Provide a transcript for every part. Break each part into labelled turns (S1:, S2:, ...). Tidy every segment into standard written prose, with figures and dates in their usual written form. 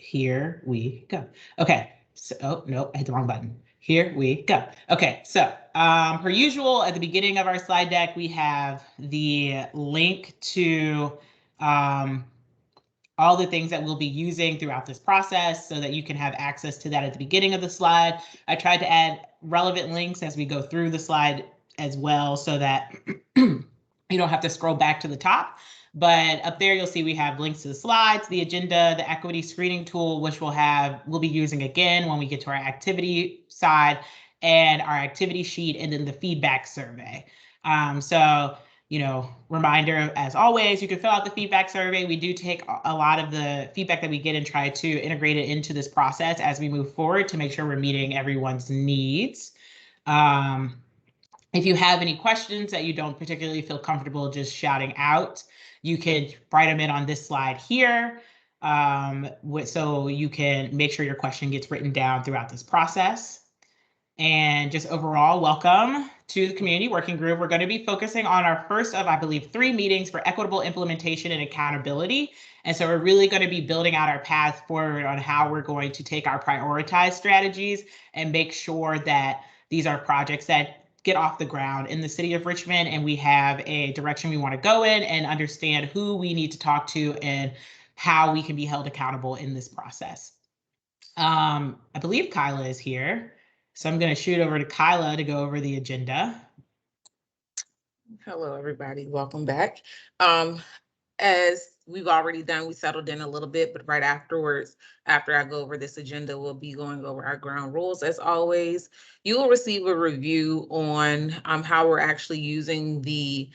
S1: here we go. Okay, so, oh, no, I hit the wrong button. Here we go. Okay, so per usual, at the beginning of our slide deck, we have the link to all the things that we'll be using throughout this process so that you can have access to that at the beginning of the slide. I tried to add relevant links as we go through the slide as well so that you don't have to scroll back to the top. But up there, you'll see we have links to the slides, the agenda, the equity screening tool, which we'll be using again when we get to our activity side, and our activity sheet, and then the feedback survey. So, you know, reminder, as always, you can fill out the feedback survey. We do take a lot of the feedback that we get and try to integrate it into this process as we move forward to make sure we're meeting everyone's needs. If you have any questions that you don't particularly feel comfortable just shouting out, you can write them in on this slide here. So you can make sure your question gets written down throughout this process. And just overall, welcome to the community working group. We're going to be focusing on our first of, I believe, 3 meetings for equitable implementation and accountability. And so we're really going to be building out our path forward on how we're going to take our prioritized strategies and make sure that these are projects that get off the ground in the city of Richmond, and we have a direction we want to go in and understand who we need to talk to and how we can be held accountable in this process. I believe Kyla is here. So I'm going to shoot over to Kyla to go over the agenda.
S2: Hello, everybody. Welcome back. As we've already done, we settled in a little bit, but right afterwards, after I go over this agenda, we'll be going over our ground rules. As always, you will receive a review on how we're actually using the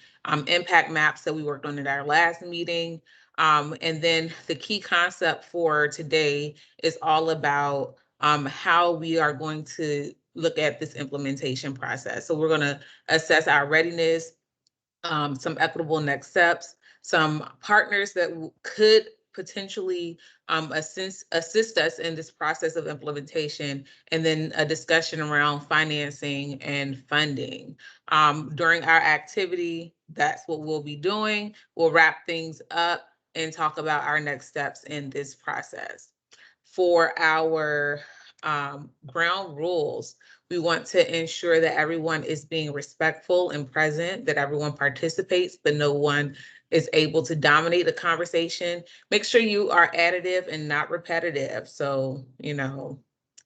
S2: impact maps that we worked on in our last meeting. And then the key concept for today is all about how we are going to look at this implementation process. So we're going to assess our readiness, some equitable next steps, some partners that could potentially assist us in this process of implementation, and then a discussion around financing and funding. During our activity, that's what we'll be doing. We'll wrap things up and talk about our next steps in this process. For our ground rules, we want to ensure that everyone is being respectful and present, that everyone participates, but no one is able to dominate the conversation. Make sure you are additive and not repetitive. So, you know,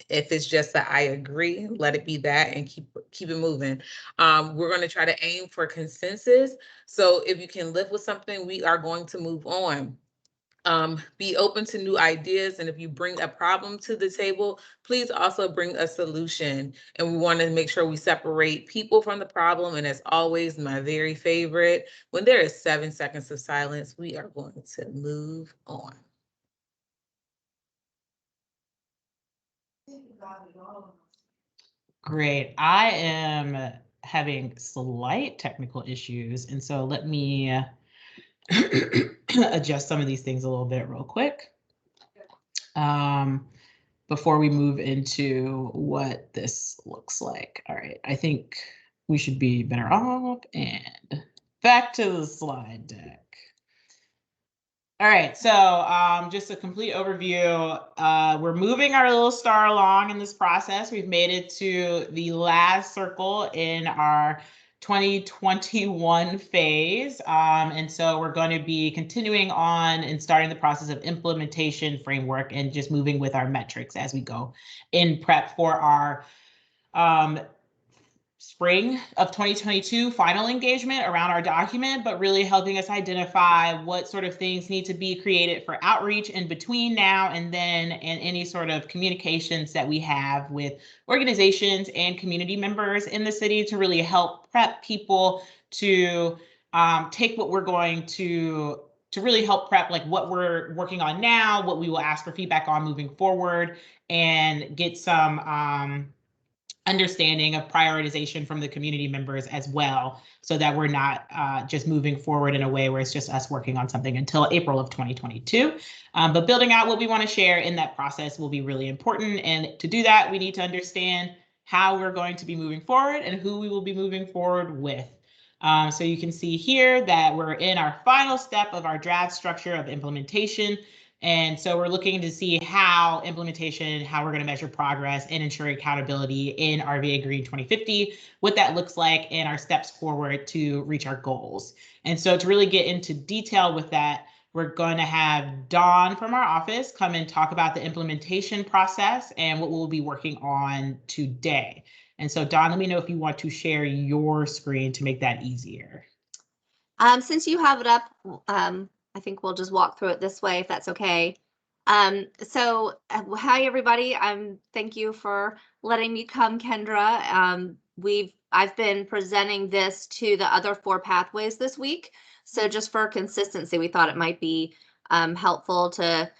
S2: if it's just that I agree, let it be that and keep it moving. We're going to try to aim for consensus. So if you can live with something, we are going to move on. Be open to new ideas, and if you bring a problem to the table, please also bring a solution. And we want to make sure we separate people from the problem. And as always, my very favorite, when there is 7 seconds of silence, we are going to move on.
S1: Great. I am having slight technical issues, and so let me adjust some of these things a little bit real quick before we move into what this looks like. All right, I think we should be better off, and back to the slide deck. All right, so just a complete overview. We're moving our little star along in this process. We've made it to the last circle in our 2021 phase. And so we're going to be continuing on and starting the process of implementation framework and just moving with our metrics as we go in prep for our spring of 2022 final engagement around our document, but really helping us identify what sort of things need to be created for outreach in between now and then, and any sort of communications that we have with organizations and community members in the city to really help prep people to take what we're going to really help prep like what we're working on now, what we will ask for feedback on moving forward, and get some understanding of prioritization from the community members as well, so that we're not just moving forward in a way where it's just us working on something until April of 2022. But building out what we want to share in that process will be really important. And to do that, we need to understand how we're going to be moving forward and who we will be moving forward with. So you can see here that we're in our final step of our draft structure of implementation. And so we're looking to see how implementation, how we're going to measure progress and ensure accountability in RVAgreen 2050, what that looks like, and our steps forward to reach our goals. And so to really get into detail with that, we're going to have Dawn from our office come and talk about the implementation process and what we'll be working on today. And so Dawn, let me know if you want to share your screen to make that easier.
S3: Since you have it up, I think we'll just walk through it this way, if that's okay. Hi everybody. Thank you for letting me come, Kendra. I've been presenting this to the other 4 pathways this week. So just for consistency, we thought it might be helpful to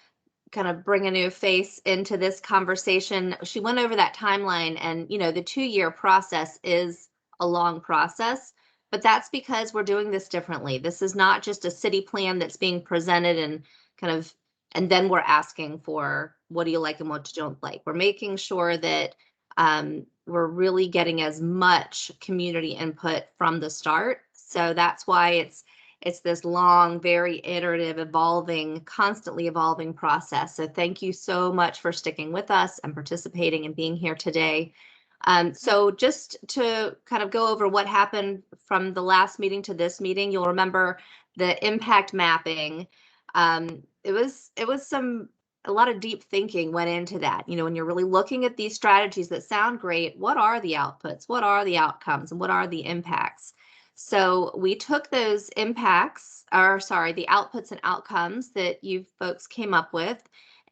S3: kind of bring a new face into this conversation. She went over that timeline, and the 2-year process is a long process. But that's because we're doing this differently. This is not just a city plan that's being presented and then we're asking for what do you like and what you don't like. We're making sure that we're really getting as much community input from the start. So that's why it's this long, very iterative, constantly evolving process. So thank you so much for sticking with us and participating and being here today. So just to kind of go over what happened from the last meeting to this meeting, you'll remember the impact mapping. It was a lot of deep thinking went into that. When you're really looking at these strategies that sound great, what are the outputs? What are the outcomes? And what are the impacts? So we took those the outputs and outcomes that you folks came up with,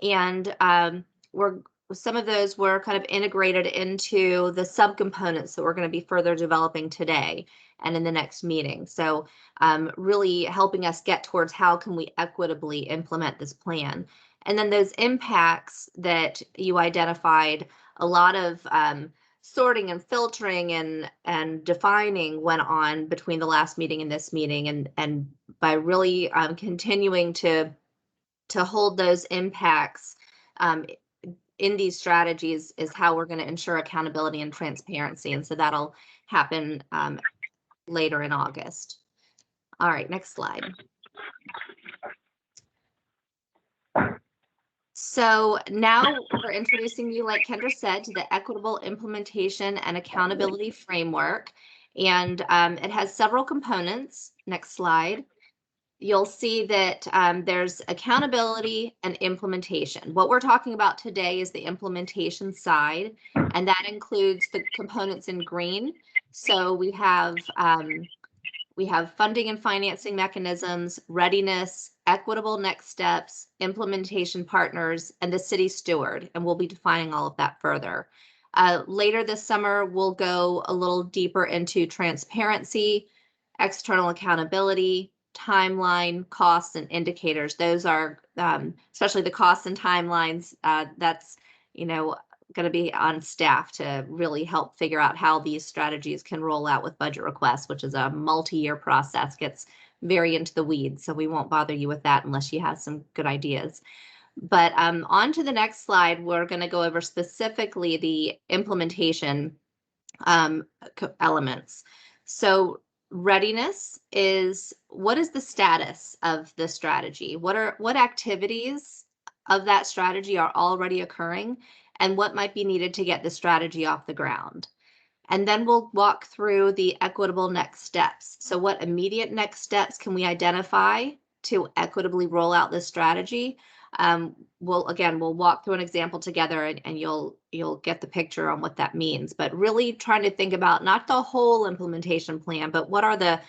S3: and some of those were kind of integrated into the subcomponents that we're going to be further developing today and in the next meeting. So really helping us get towards how can we equitably implement this plan. And then those impacts that you identified, a lot of sorting and filtering and defining went on between the last meeting and this meeting. And by really continuing to hold those impacts in these strategies is how we're going to ensure accountability and transparency. And so that'll happen later in August. All right, next slide. So now we're introducing you, like Kendra said, to the Equitable Implementation and Accountability Framework. And it has several components. Next slide. You'll see that there's accountability and implementation. What we're talking about today is the implementation side, and that includes the components in green. So we have funding and financing mechanisms, readiness, equitable next steps, implementation partners, and the city steward, and we'll be defining all of that further. Later this summer, we'll go a little deeper into transparency, external accountability, timeline, costs, and indicators. Those are, especially the costs and timelines, that's, going to be on staff to really help figure out how these strategies can roll out with budget requests, which is a multi-year process, gets very into the weeds. So we won't bother you with that unless you have some good ideas. But on to the next slide, we're going to go over specifically the implementation elements. So readiness is, what is the status of the strategy? What activities of that strategy are already occurring, and what might be needed to get the strategy off the ground? And then we'll walk through the equitable next steps. So what immediate next steps can we identify to equitably roll out this strategy? We'll walk through an example together, and you'll get the picture on what that means. But really trying to think about not the whole implementation plan, but what are the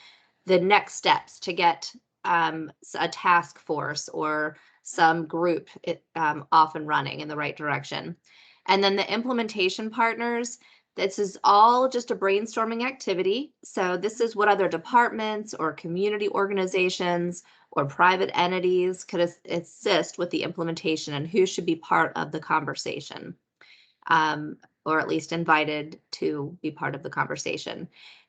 S3: next steps to get a task force or some group off and running in the right direction. And then the implementation partners, this is all just a brainstorming activity. So this is what other departments or community organizations or private entities could assist with the implementation, and who should be part of the conversation, or at least invited to be part of the conversation.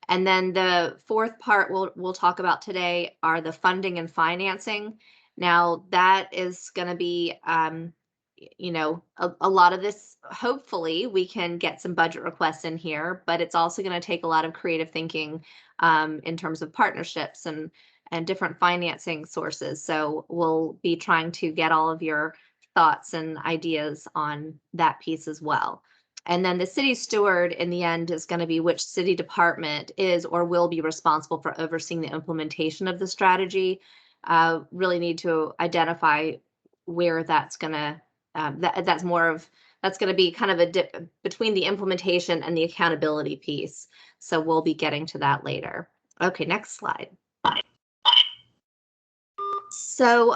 S3: And then the fourth part we'll talk about today are the funding and financing. Now that is going to be, a lot of this, hopefully we can get some budget requests in here, but it's also going to take a lot of creative thinking in terms of partnerships and and different financing sources. So we'll be trying to get all of your thoughts and ideas on that piece as well. And then the city steward in the end is going to be which city department is or will be responsible for overseeing the implementation of the strategy. Really need to identify where that's going to, that's going to be kind of a dip between the implementation and the accountability piece. So we'll be getting to that later. Okay, next slide. So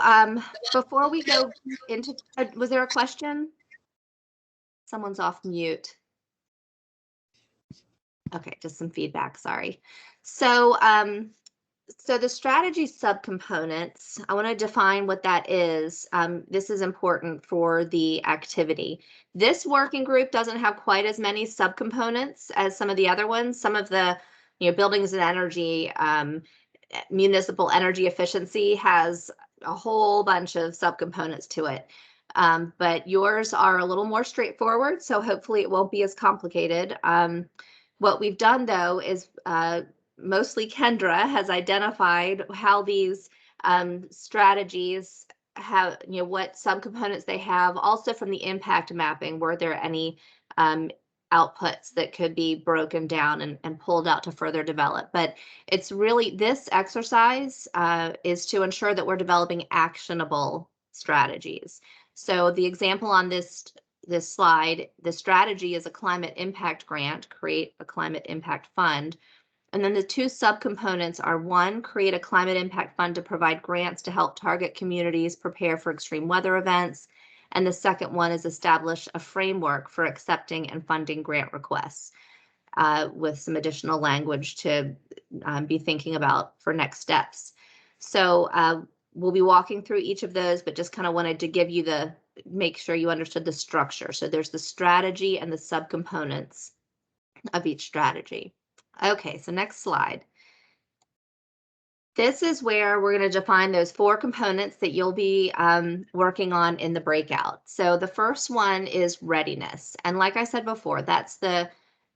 S3: before we go into, was there a question? Someone's off mute. Okay, just some feedback, sorry. So, so the strategy subcomponents, I want to define what that is. This is important for the activity. This working group doesn't have quite as many subcomponents as some of the other ones. Some of the, buildings and energy, municipal energy efficiency has a whole bunch of subcomponents to it. But yours are a little more straightforward, so hopefully it won't be as complicated. What we've done, though, is mostly Kendra has identified how these strategies have, what subcomponents they have. Also from the impact mapping, were there any outputs that could be broken down and pulled out to further develop. But it's really, this exercise is to ensure that we're developing actionable strategies. So the example on this slide, the strategy is a climate impact grant, create a climate impact fund. And then the two subcomponents are: one, create a climate impact fund to provide grants to help target communities prepare for extreme weather events. And the second one is establish a framework for accepting and funding grant requests, with some additional language to be thinking about for next steps. So we'll be walking through each of those, but just kind of wanted to give you make sure you understood the structure. So there's the strategy and the subcomponents of each strategy. Okay, so next slide. This is where we're going to define those 4 components that you'll be working on in the breakout. So the first one is readiness. And like I said before,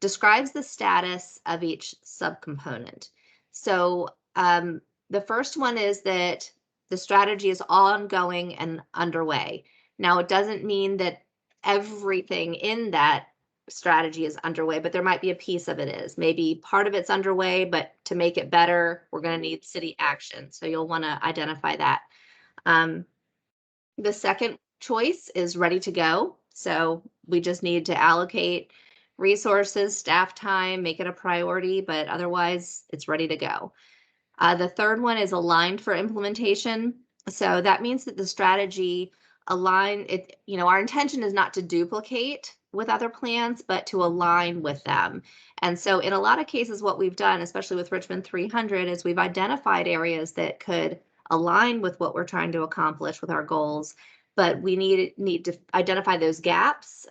S3: describes the status of each subcomponent. So the first one is that the strategy is ongoing and underway. Now, it doesn't mean that everything in that strategy is underway, but there might be a piece of it is. Maybe part of it's underway, but to make it better, we're going to need city action. So you'll want to identify that. The second choice is ready to go. So we just need to allocate resources, staff time, make it a priority, but otherwise it's ready to go. The third one is aligned for implementation. So that means that the strategy our intention is not to duplicate with other plans, but to align with them. And so in a lot of cases, what we've done, especially with Richmond 300, is we've identified areas that could align with what we're trying to accomplish with our goals, but we need to identify those gaps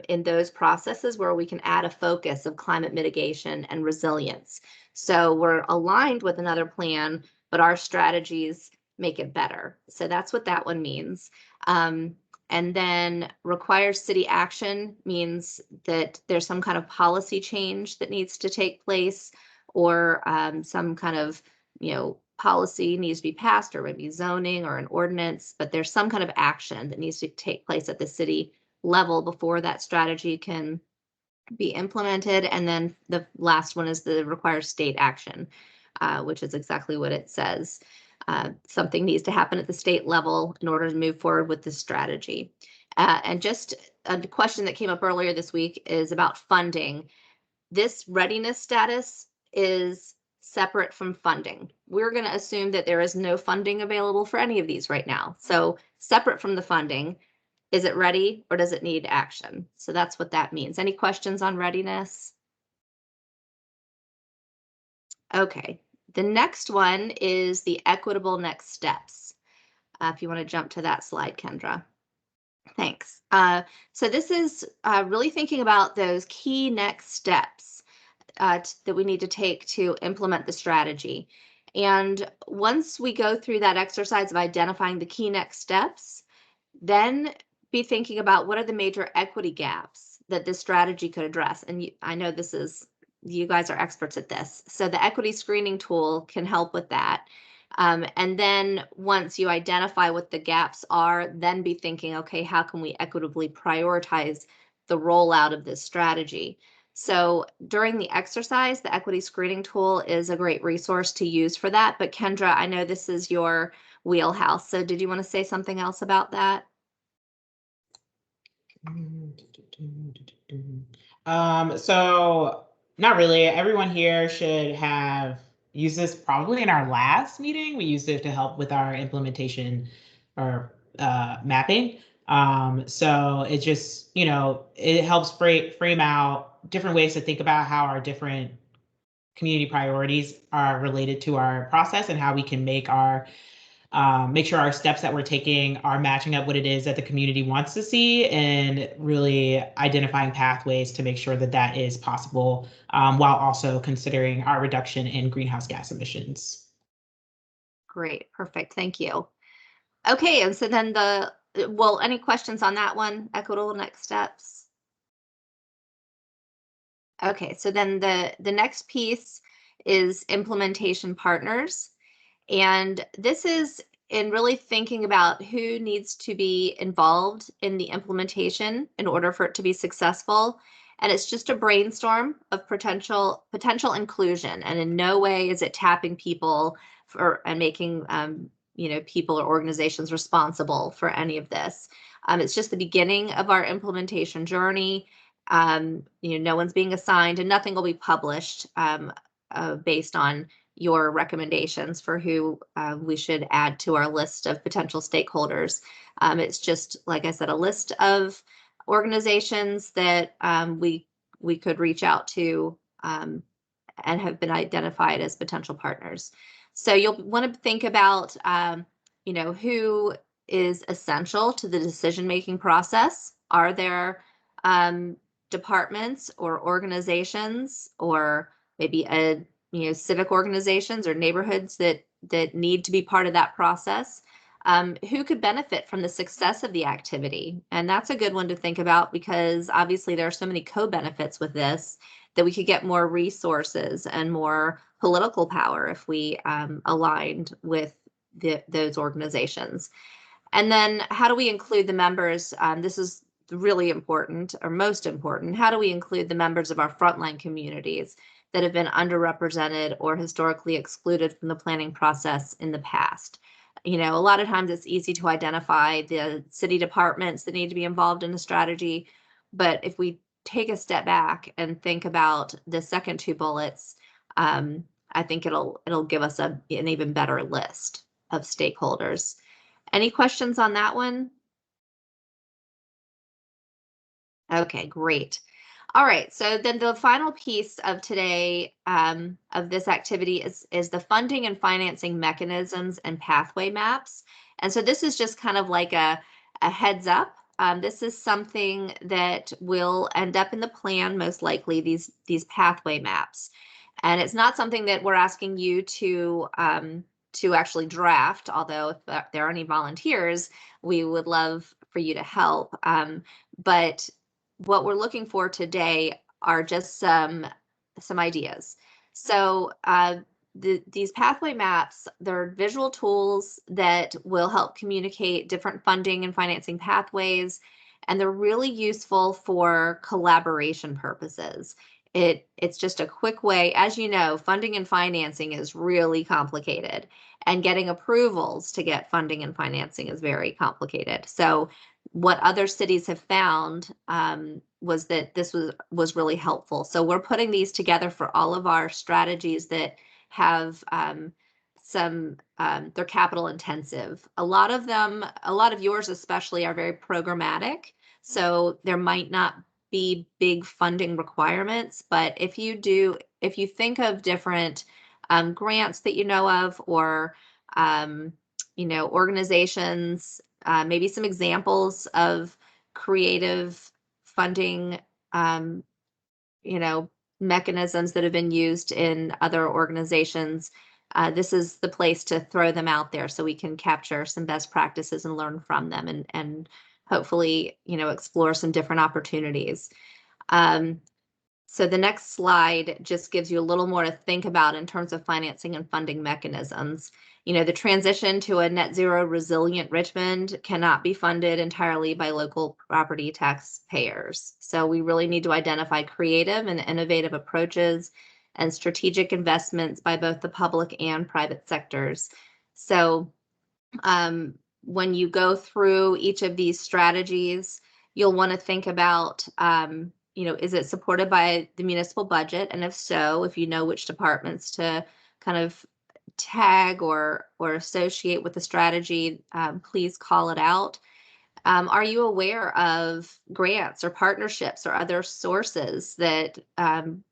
S3: in those processes where we can add a focus of climate mitigation and resilience. So we're aligned with another plan, but our strategies make it better. So that's what that one means. And then requires city action means that there's some kind of policy change that needs to take place, or some kind of, policy needs to be passed, or maybe zoning or an ordinance, but there's some kind of action that needs to take place at the city level before that strategy can be implemented. And then the last one is the requires state action, which is exactly what it says. Something needs to happen at the state level in order to move forward with this strategy. And just a question that came up earlier this week is about funding. This readiness status is separate from funding. We're going to assume that there is no funding available for any of these right now. So separate from the funding, is it ready or does it need action? So that's what that means. Any questions on readiness? Okay. The next one is the equitable next steps. If you want to jump to that slide, Kendra. Thanks. So this is really thinking about those key next steps that we need to take to implement the strategy. And once we go through that exercise of identifying the key next steps, then be thinking about what are the major equity gaps that this strategy could address. And I know you guys are experts at this. So the equity screening tool can help with that. And then once you identify what the gaps are, then be thinking, okay, how can we equitably prioritize the rollout of this strategy? So during the exercise, the equity screening tool is a great resource to use for that. But Kendra, I know this is your wheelhouse. So did you want to say something else about that?
S1: So not really. Everyone here should have used this probably in our last meeting. We used it to help with our implementation or mapping. So it just, it helps frame out different ways to think about how our different community priorities are related to our process and how we can make sure our steps that we're taking are matching up what it is that the community wants to see, and really identifying pathways to make sure that that is possible, while also considering our reduction in greenhouse gas emissions.
S3: Great, perfect, thank you. Okay, and so then any questions on that one, equitable next steps? Okay, so then the next piece is implementation partners. And this is in really thinking about who needs to be involved in the implementation in order for it to be successful. And it's just a brainstorm of potential inclusion. And in no way is it tapping people and making people or organizations responsible for any of this. It's just the beginning of our implementation journey. No one's being assigned, and nothing will be published based on your recommendations for who we should add to our list of potential stakeholders. It's just, like I said, a list of organizations that we could reach out to and have been identified as potential partners. So you'll want to think about, who is essential to the decision-making process. Are there departments or organizations or maybe civic organizations or neighborhoods that need to be part of that process? Who could benefit from the success of the activity? And that's a good one to think about, because obviously there are so many co-benefits with this that we could get more resources and more political power if we aligned with those organizations. And then how do we include the members? This is really important, or most important. How do we include the members of our frontline communities that have been underrepresented or historically excluded from the planning process in the past? A lot of times it's easy to identify the city departments that need to be involved in a strategy, but if we take a step back and think about the second two bullets, I think it'll give us an even better list of stakeholders. Any questions on that one? Okay, great. All right, so then the final piece of today of this activity is the funding and financing mechanisms and pathway maps. And so this is just kind of like a heads up. This is something that will end up in the plan, most likely, these pathway maps. And it's not something that we're asking you to actually draft, although if there are any volunteers, we would love for you to help. But what we're looking for today are just some ideas. So these pathway maps, they're visual tools that will help communicate different funding and financing pathways, and they're really useful for collaboration purposes. It's just a quick way. As you know, funding and financing is really complicated, and getting approvals to get funding and financing is very complicated. So what other cities have found was that this was really helpful. So we're putting these together for all of our strategies that have they're capital intensive. A lot of yours especially, are very programmatic. So there might not be big funding requirements, but if you think of different grants that you know of, or organizations, maybe some examples of creative funding mechanisms that have been used in other organizations, this is the place to throw them out there so we can capture some best practices and learn from them, and hopefully explore some different opportunities. So the next slide just gives you a little more to think about in terms of financing and funding mechanisms. You know, the transition to a net zero resilient Richmond cannot be funded entirely by local property taxpayers. So we really need to identify creative and innovative approaches and strategic investments by both the public and private sectors. So when you go through each of these strategies, you'll want to think about, you know, is it supported by the municipal budget? And if so, if you know which departments to kind of tag or associate with the strategy, please call it out. Are you aware of grants or partnerships or other sources that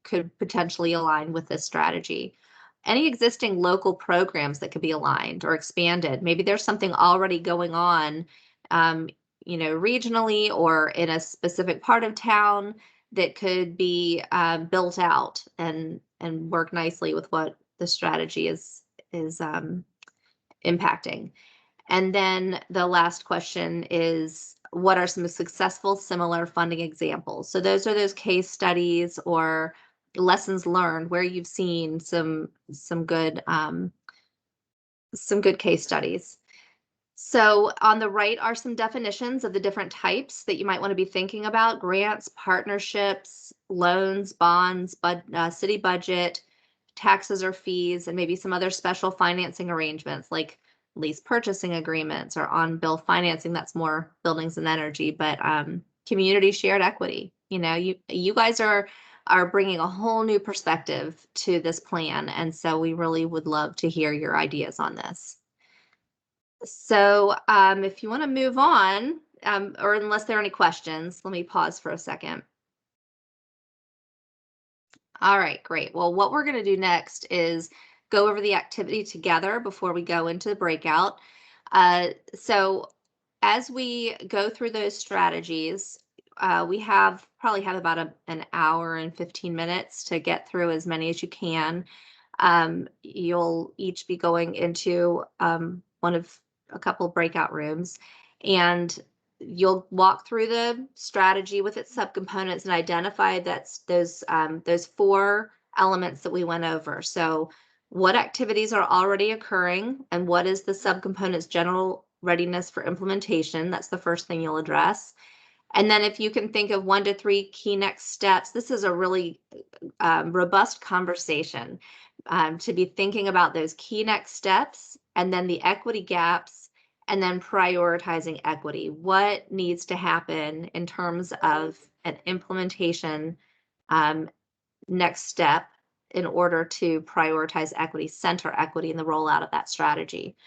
S3: could potentially align with this strategy? Any existing local programs that could be aligned or expanded? Maybe there's something already going on, you know, regionally or in a specific part of town that could be built out and work nicely with what the strategy is impacting. And then the last question is, what are some successful similar funding examples? So those are those case studies or lessons learned where you've seen some good case studies. So on the right are some definitions of the different types that you might want to be thinking about: grants, partnerships, loans, bonds, city budget, taxes or fees, and maybe some other special financing arrangements like lease purchasing agreements or on-bill financing. That's more buildings and energy, but community shared equity. You know, you guys are bringing a whole new perspective to this plan, and so we really would love to hear your ideas on this. So if you want to move on, or unless there are any questions, let me pause for a second. All right, great. Well, what we're going to do next is go over the activity together before we go into the breakout. So as we go through those strategies, we probably have about an hour and 15 minutes to get through as many as you can. You'll each be going into one of a couple of breakout rooms, and you'll walk through the strategy with its subcomponents and identify those 4 elements that we went over. So what activities are already occurring and what is the subcomponents general readiness for implementation? That's the first thing you'll address. And then if you can think of 1 to 3 key next steps, this is a really robust conversation to be thinking about those key next steps and then the equity gaps and then prioritizing equity. What needs to happen in terms of an implementation next step in order to prioritize equity, center equity in the rollout of that strategy,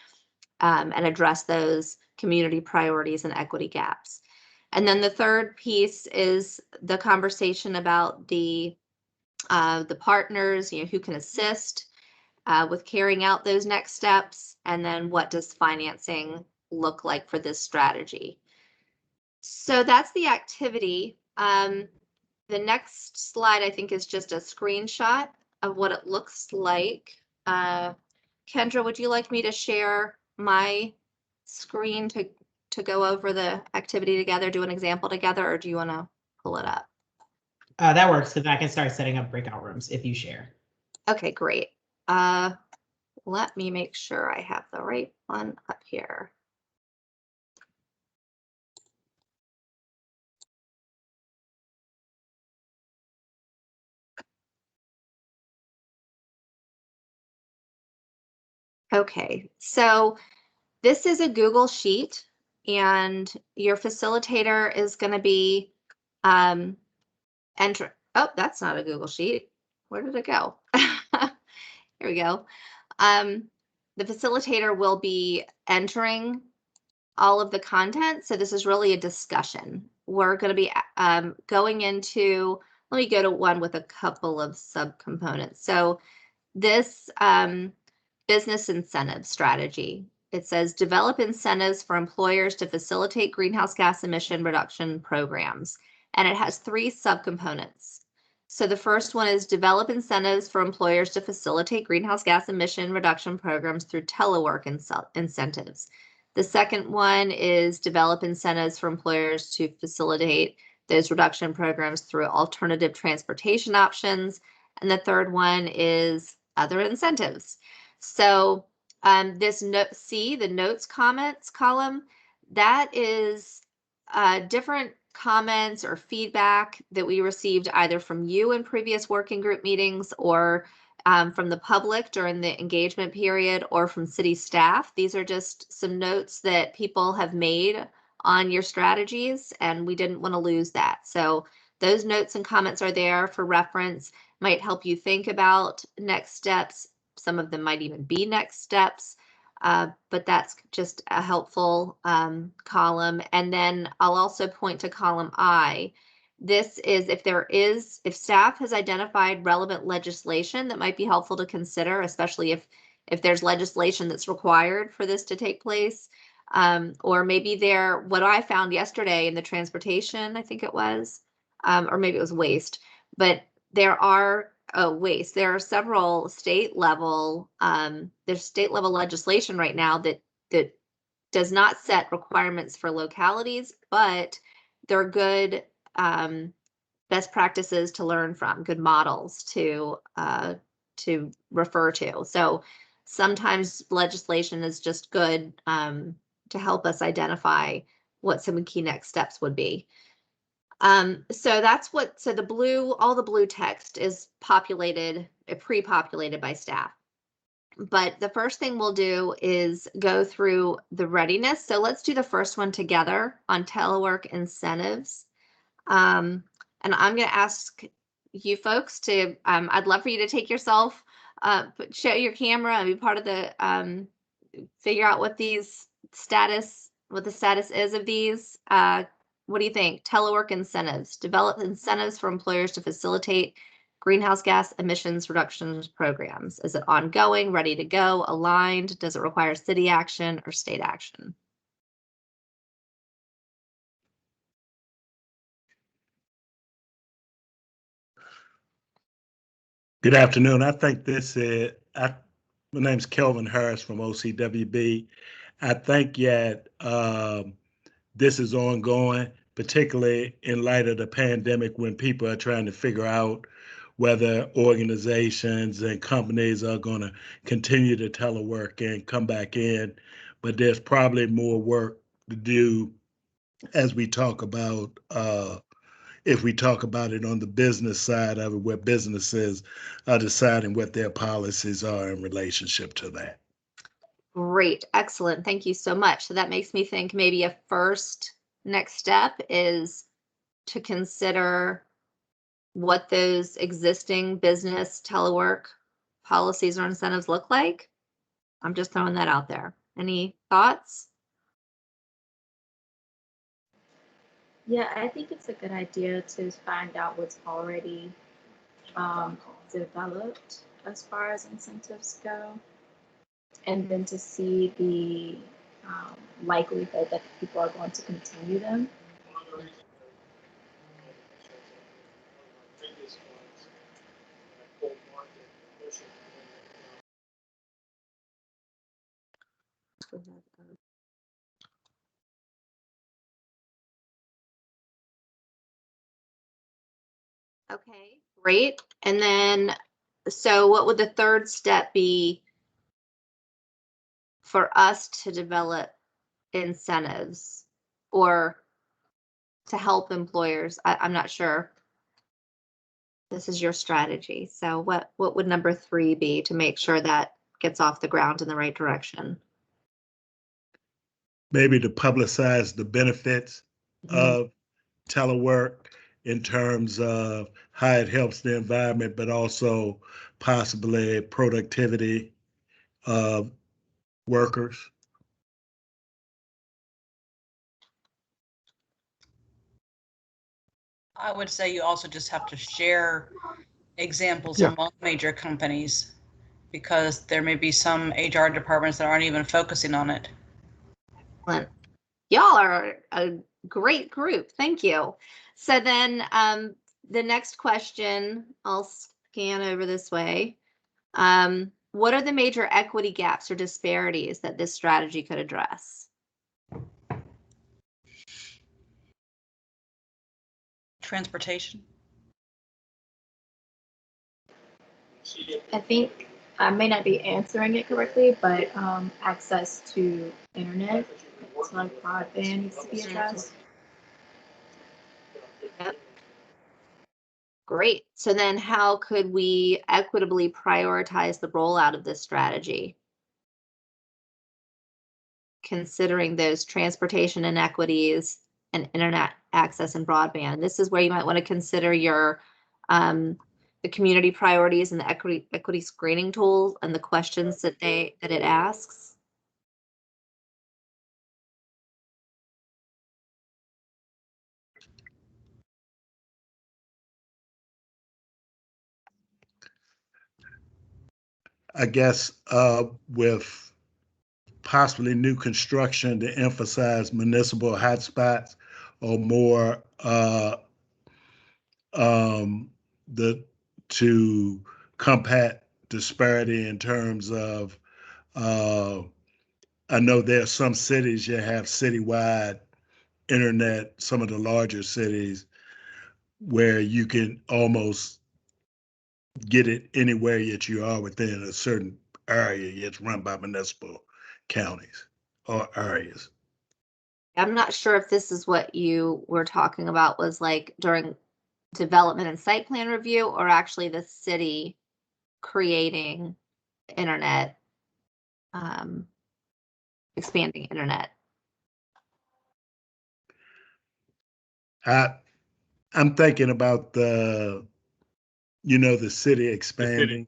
S3: and address those community priorities and equity gaps. And then the third piece is the conversation about the partners, you know, who can assist with carrying out those next steps, and then what does financing look like for this strategy. So that's the activity. The next slide, I think, is just a screenshot of what it looks like. Kendra, would you like me to share my screen to go over the activity together, do an example together, or do you want to pull it up?
S1: That works, because I can start setting up breakout rooms if you share.
S3: Okay, great. Let me make sure I have the right one up here. Okay, so this is a Google Sheet, and your facilitator is going to be enter. Oh, that's not a Google Sheet. Where did it go? Here we go. The facilitator will be entering all of the content. So this is really a discussion. We're going to be going into, let me go to one with a couple of subcomponents. So this business incentive strategy, it says develop incentives for employers to facilitate greenhouse gas emission reduction programs. And it has 3 subcomponents. So the first one is develop incentives for employers to facilitate greenhouse gas emission reduction programs through telework incentives. The second one is develop incentives for employers to facilitate those reduction programs through alternative transportation options. And the third one is other incentives. So this note C, the notes comments column, that is different comments or feedback that we received either from you in previous working group meetings or from the public during the engagement period or from city staff. These are just some notes that people have made on your strategies, and we didn't want to lose that. So those notes and comments are there for reference, might help you think about next steps. Some of them might even be next steps, but that's just a helpful column. And then I'll also point to column I. This is if staff has identified relevant legislation that might be helpful to consider, especially if there's legislation that's required for this to take place. Or maybe what I found yesterday in the transportation, I think it was, or maybe it was waste, but there are waste. There are several state level, there's state level legislation right now that does not set requirements for localities, but they're good best practices to learn from, good models to refer to. So sometimes legislation is just good to help us identify what some key next steps would be. So that's so all the blue text is pre-populated by staff. But the first thing we'll do is go through the readiness. So let's do the first one together on telework incentives. And I'm going to ask you folks to, I'd love for you to take yourself, show your camera and be part of the, figure out what the status is of these. What do you think? Telework incentives. Develop incentives for employers to facilitate greenhouse gas emissions reductions programs. Is it ongoing, ready to go, aligned? Does it require city action or state action?
S4: Good afternoon. I think my name's Kelvin Harris from OCWB. I think this is ongoing, particularly in light of the pandemic when people are trying to figure out whether organizations and companies are going to continue to telework and come back in. But there's probably more work to do as we talk about if we talk about it on the business side of it, where businesses are deciding what their policies are in relationship to that.
S3: Great, excellent. Thank you so much. So that makes me think maybe a first next step is to consider what those existing business telework policies or incentives look like. I'm just throwing that out there. Any thoughts?
S5: Yeah, I think it's a good idea to find out what's already developed as far as incentives go, and then to see the likelihood that people are going to continue them.
S3: Okay, great. And then, so what would the third step be for us to develop incentives or to help employers? I'm not sure. This is your strategy. So what would number 3 be to make sure that gets off the ground in the right direction?
S4: Maybe to publicize the benefits of telework in terms of how it helps the environment, but also possibly productivity of workers.
S6: I would say you also just have to share examples among major companies, because there may be some HR departments that aren't even focusing on it.
S3: Y'all are a great group. Thank you. So then the next question, I'll scan over this way. What are the major equity gaps or disparities that this strategy could address?
S6: Transportation.
S5: I think I may not be answering it correctly, but access to internet, it's like broadband needs to be addressed.
S3: Yep. Great. So then how could we equitably prioritize the rollout of this strategy? Considering those transportation inequities and internet access and broadband. This is where you might want to consider your the community priorities and the equity screening tool and the questions that it asks.
S4: I guess with possibly new construction to emphasize municipal hotspots or more to combat disparity in terms of I know there are some cities that have citywide internet, some of the larger cities where you can almost get it anywhere that you are within a certain area. It's run by municipal counties or areas.
S3: I'm not sure if this is what you were talking about was like during development and site plan review, or actually the city creating internet, expanding internet.
S4: I'm thinking about the city expanding.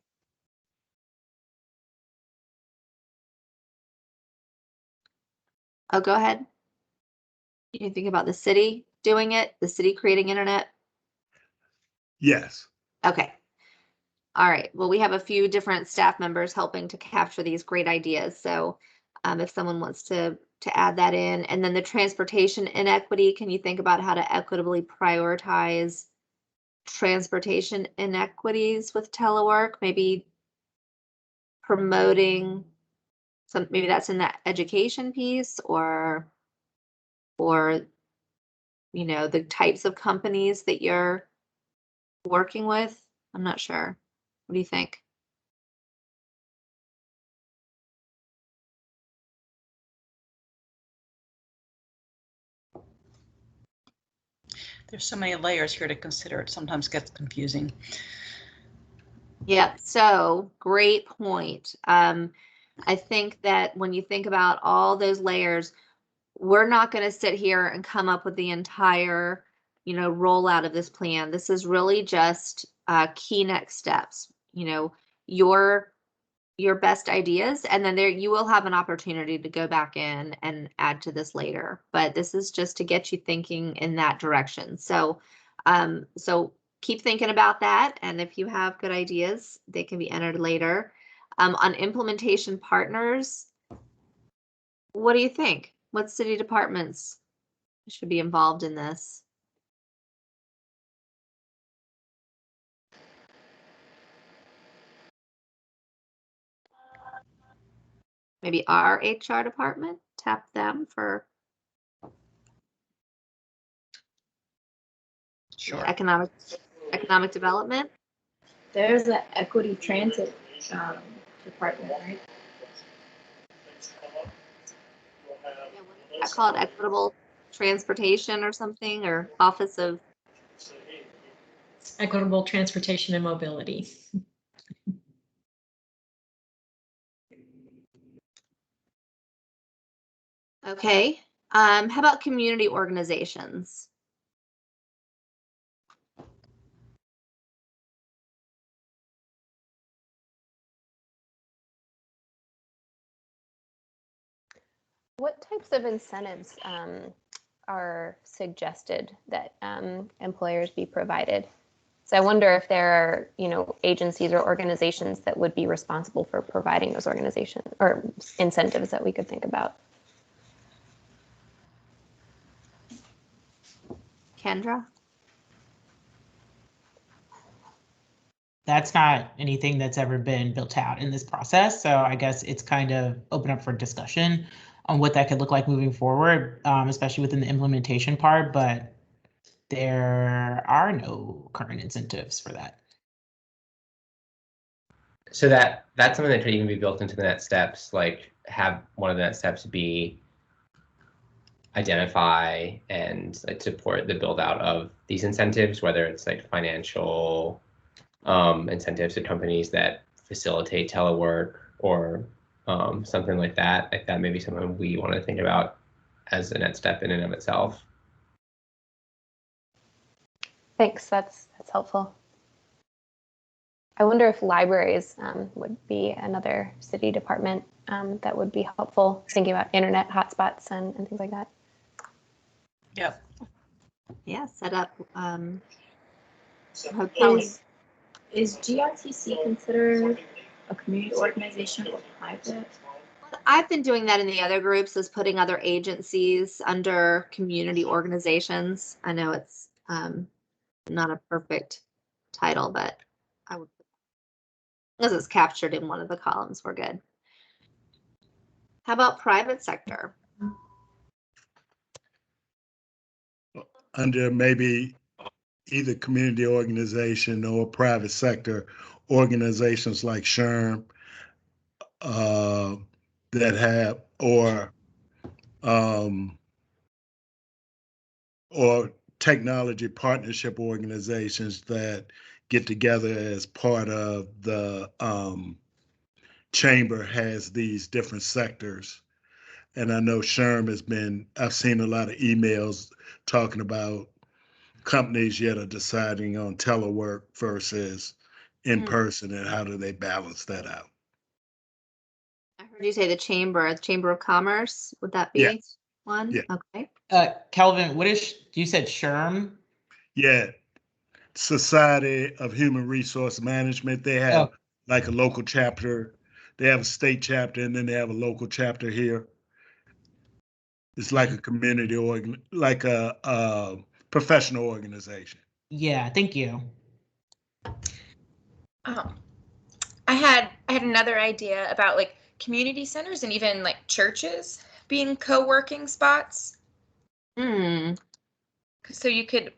S3: Oh, go ahead. You think about the city doing it, the city creating internet?
S4: Yes.
S3: Okay. All right. Well, we have a few different staff members helping to capture these great ideas. So if someone wants to add that in, and then the transportation inequity, can you think about how to equitably prioritize transportation inequities with telework? Maybe promoting maybe that's in that education piece, or the types of companies that you're working with. I'm not sure. What do you think?
S6: There's so many layers here to consider. It sometimes gets confusing.
S3: Yeah, so great point. I think that when you think about all those layers, we're not going to sit here and come up with the entire, rollout of this plan. This is really just key next steps, your best ideas, and then you will have an opportunity to go back in and add to this later. But this is just to get you thinking in that direction. So keep thinking about that, and if you have good ideas, they can be entered later. On implementation partners, what do you think? What city departments should be involved in this? Maybe our HR department, tap them for
S6: Sure.
S3: economic development.
S5: There's an equity transit department, right?
S3: I call it Equitable Transportation or something, or Office of
S7: Equitable Transportation and Mobility.
S3: Okay. How about community organizations?
S8: What types of incentives are suggested that employers be provided? So I wonder if there are, agencies or organizations that would be responsible for providing those organizations or incentives that we could think about.
S3: Kendra?
S1: That's not anything that's ever been built out in this process. So I guess it's kind of open up for discussion on what that could look like moving forward, especially within the implementation part. But there are no current incentives for that.
S9: So that's something that can be built into the next steps, like have one of the next steps be identify and like support the build out of these incentives, whether it's like financial incentives to companies that facilitate telework or something like that. Like that may be something we want to think about as the next step in and of itself.
S8: Thanks, that's helpful. I wonder if libraries would be another city department that would be helpful, thinking about internet hotspots and things like that.
S6: Yep.
S3: Yeah, set up hotels.
S5: Is GRTC considered a community organization or private?
S3: I've been doing that in the other groups, is putting other agencies under community organizations. I know it's not a perfect title, but I would, as it's captured in one of the columns, we're good. How about private sector?
S4: Under maybe either community organization or private sector organizations like SHRM that have, or technology partnership organizations that get together as part of the chamber, has these different sectors. And I know SHRM has been, I've seen a lot of emails talking about companies yet are deciding on telework versus in person, and how do they balance that out?
S3: I heard you say the Chamber of Commerce. Would that be
S4: Yes.
S3: one?
S4: Yeah.
S3: Okay.
S1: Kelvin, you said SHRM?
S4: Yeah, Society of Human Resource Management. They have like a local chapter. They have a state chapter, and then they have a local chapter here. It's like a community like a professional organization.
S1: Yeah, thank you.
S10: I had another idea about like community centers and even like churches being co-working spots. So you could,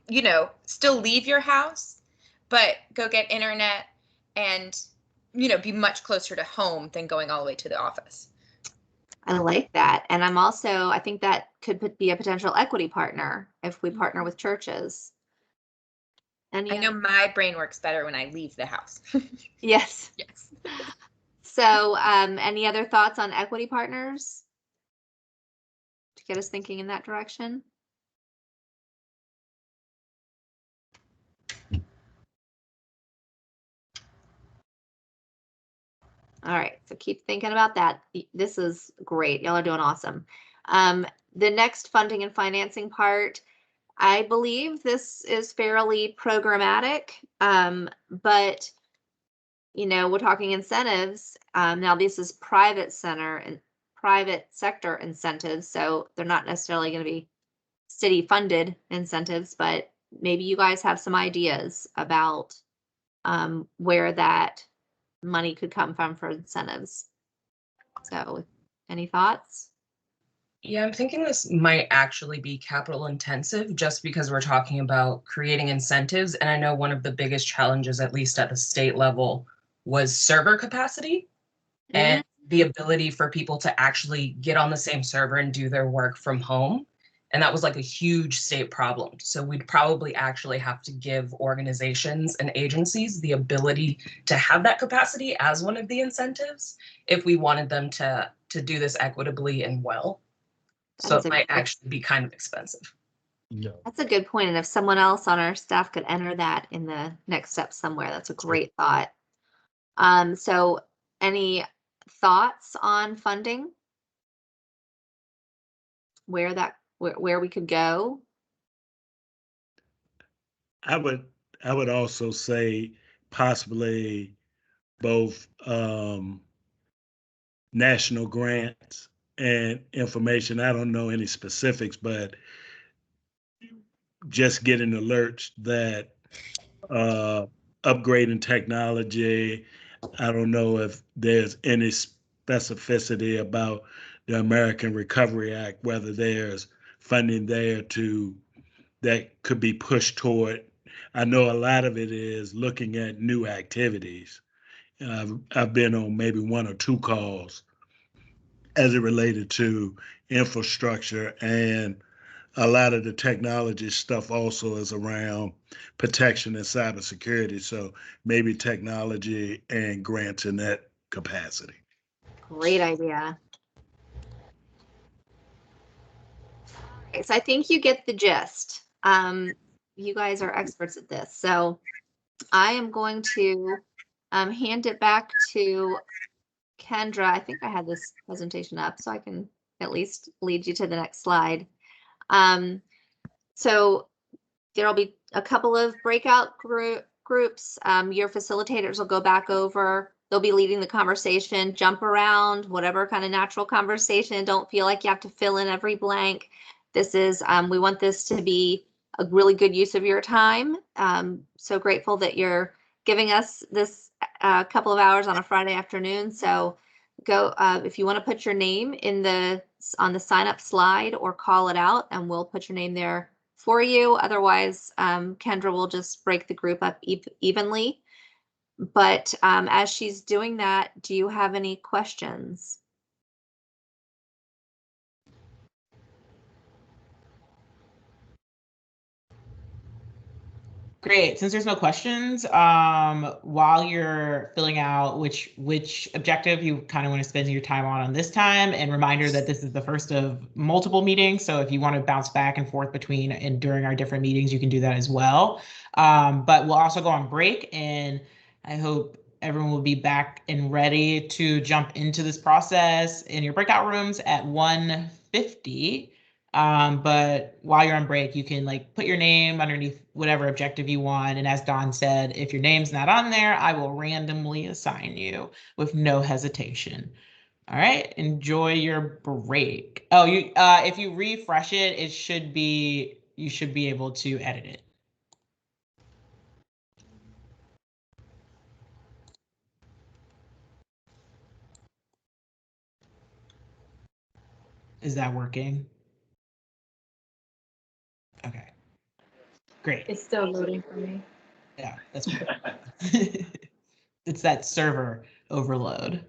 S10: still leave your house, but go get internet and, be much closer to home than going all the way to the office.
S3: I like that. And I think that could be a potential equity partner if we partner with churches.
S10: I know my brain works better when I leave the house.
S3: Yes.
S10: Yes.
S3: So any other thoughts on equity partners to get us thinking in that direction? All right, so keep thinking about that. This is great. Y'all are doing awesome. The next funding and financing part, I believe this is fairly programmatic, but we're talking incentives. Now this is private sector incentives, so they're not necessarily going to be city funded incentives, but maybe you guys have some ideas about where that money could come from for incentives. So any thoughts?
S11: Yeah, I'm thinking this might actually be capital intensive just because we're talking about creating incentives. And I know one of the biggest challenges, at least at the state level, was server capacity and the ability for people to actually get on the same server and do their work from home. And that was like a huge state problem. So we'd probably actually have to give organizations and agencies the ability to have that capacity as one of the incentives if we wanted them to do this equitably and well. So it might actually be kind of expensive.
S4: No.
S3: That's a good point. And if someone else on our staff could enter that in the next step somewhere, that's a great thought. So any thoughts on funding? Where we could go?
S4: I would also say possibly both national grants and information. I don't know any specifics, but just getting alerts that upgrading technology. I don't know if there's any specificity about the American Recovery Act, whether there's funding there to that could be pushed toward. I know a lot of it is looking at new activities. I've been on maybe 1 or 2 calls as it related to infrastructure, and a lot of the technology stuff also is around protection and cybersecurity. So maybe technology and grants in that capacity.
S3: Great idea. Okay, so I think you get the gist. You guys are experts at this. So I am going to hand it back to Kendra. I think I had this presentation up, so I can at least lead you to the next slide. So there'll be a couple of breakout groups. Your facilitators will go back over. They'll be leading the conversation, jump around, whatever kind of natural conversation. Don't feel like you have to fill in every blank. This is, we want this to be a really good use of your time. So grateful that you're giving us this couple of hours on a Friday afternoon. So go, if you want to put your name in on the sign up slide or call it out, and we'll put your name there for you. Otherwise, Kendra will just break the group up evenly. But as she's doing that, do you have any questions?
S1: Great. Since there's no questions, while you're filling out which objective you kind of want to spend your time on this time, and reminder that this is the first of multiple meetings. So if you want to bounce back and forth between and during our different meetings, you can do that as well. But we'll also go on break, and I hope everyone will be back and ready to jump into this process in your breakout rooms at 1:50. But while you're on break, you can like put your name underneath whatever objective you want. And as Dawn said, if your name's not on there, I will randomly assign you with no hesitation. All right, enjoy your break. Oh, if you refresh it, you should be able to edit it. Is that working? Okay, great.
S5: It's still loading for me.
S1: Yeah, that's cool. It's that server overload.